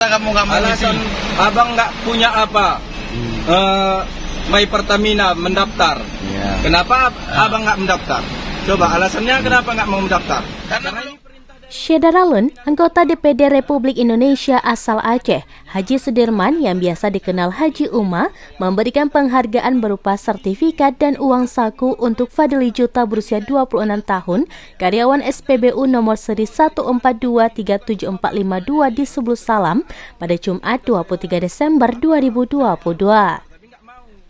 Kamu nggak mau alasan ngisi? abang nggak punya apa? My Pertamina mendaftar. Ya. Kenapa abang nggak mendaftar? Coba alasannya kenapa nggak mau mendaftar? Karena ini perintah dari... Syederalun, anggota DPD Republik Indonesia asal Aceh, Haji Sudirman yang biasa dikenal Haji Uma, memberikan penghargaan berupa sertifikat dan uang saku untuk Fadli Juta berusia 26 tahun, karyawan SPBU nomor seri 142374552 di Subul Salam pada Jumat 23 Desember 2022.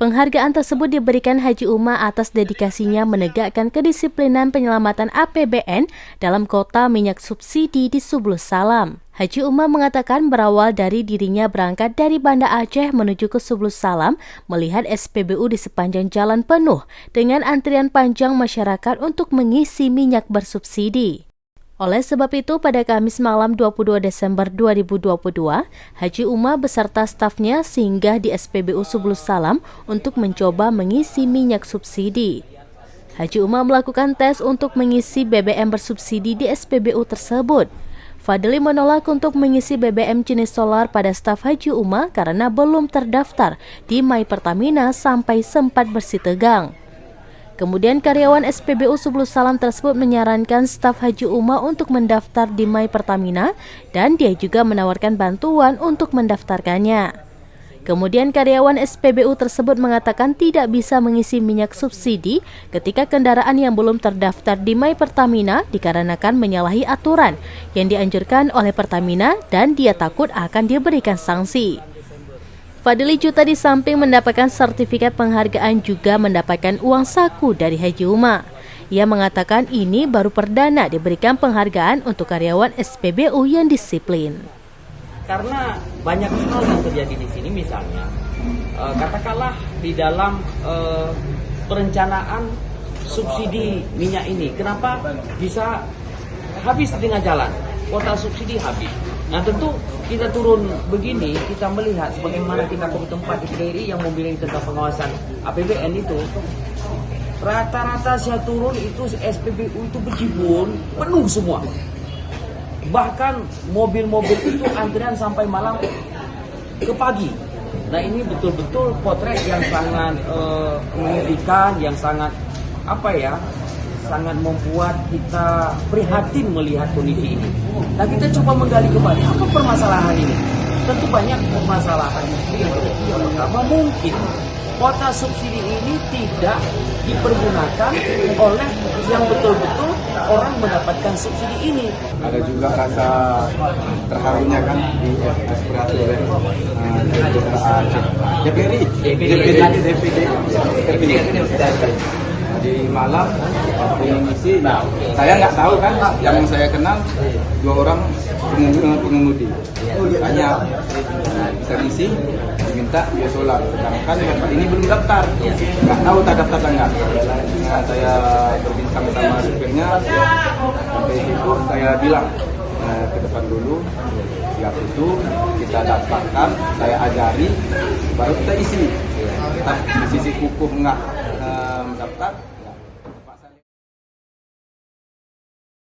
Penghargaan tersebut diberikan Haji Uma atas dedikasinya menegakkan kedisiplinan penyelamatan APBN dalam kota minyak subsidi di Subul Salam. Haji Uma mengatakan berawal dari dirinya berangkat dari Banda Aceh menuju ke Subul Salam, melihat SPBU di sepanjang jalan penuh dengan antrian panjang masyarakat untuk mengisi minyak bersubsidi. Oleh sebab itu, pada Kamis malam 22 Desember 2022, Haji Uma beserta stafnya singgah di SPBU Subul Salam untuk mencoba mengisi minyak subsidi. Haji Uma melakukan tes untuk mengisi BBM bersubsidi di SPBU tersebut. Fadli menolak untuk mengisi BBM jenis solar pada staf Haji Uma karena belum terdaftar di My Pertamina sampai sempat bersitegang. Kemudian karyawan SPBU Subul Salam tersebut menyarankan staf Haji Uma untuk mendaftar di My Pertamina dan dia juga menawarkan bantuan untuk mendaftarkannya. Kemudian karyawan SPBU tersebut mengatakan tidak bisa mengisi minyak subsidi ketika kendaraan yang belum terdaftar di My Pertamina dikarenakan menyalahi aturan yang dianjurkan oleh Pertamina dan dia takut akan diberikan sanksi. Fadli Juta di samping mendapatkan sertifikat penghargaan juga mendapatkan uang saku dari Haji Uma. Ia mengatakan ini baru perdana diberikan penghargaan untuk karyawan SPBU yang disiplin. Karena banyak hal yang terjadi di sini, misalnya katakanlah di dalam perencanaan subsidi minyak ini, kenapa bisa habis di tengah jalan, kuota subsidi habis. Nah tentu kita turun begini, kita melihat sebagaimana kita ke tempat di TRI yang membimbing tentang pengawasan APBN itu, rata-rata saya turun itu SPBU itu berjibun, penuh semua. Bahkan mobil-mobil itu antrian sampai malam ke pagi. Nah ini betul-betul potret yang sangat menyedihkan, yang sangat sangat membuat kita prihatin melihat kondisi ini. Nah kita coba menggali kembali apa permasalahan ini. Tentu banyak permasalahan yang pertama mungkin kuota subsidi ini tidak dipergunakan oleh yang betul-betul orang mendapatkan subsidi ini. Ada juga rasa terharunya kan di aspirasi oleh DPD. Di malam mengisi, saya nggak tahu kan, yang saya kenal 2 orang pengemudi hanya bisa ngisi, diminta biosolar, sedangkan tempat ini belum daftar, nggak tahu tak daftar atau enggak. Nah, saya berbincang sama supirnya, sampai itu saya bilang ke depan dulu, siap itu kita daftarkan, saya ajari, baru kita isi. Kita di sisi kukuh enggak mendaftar.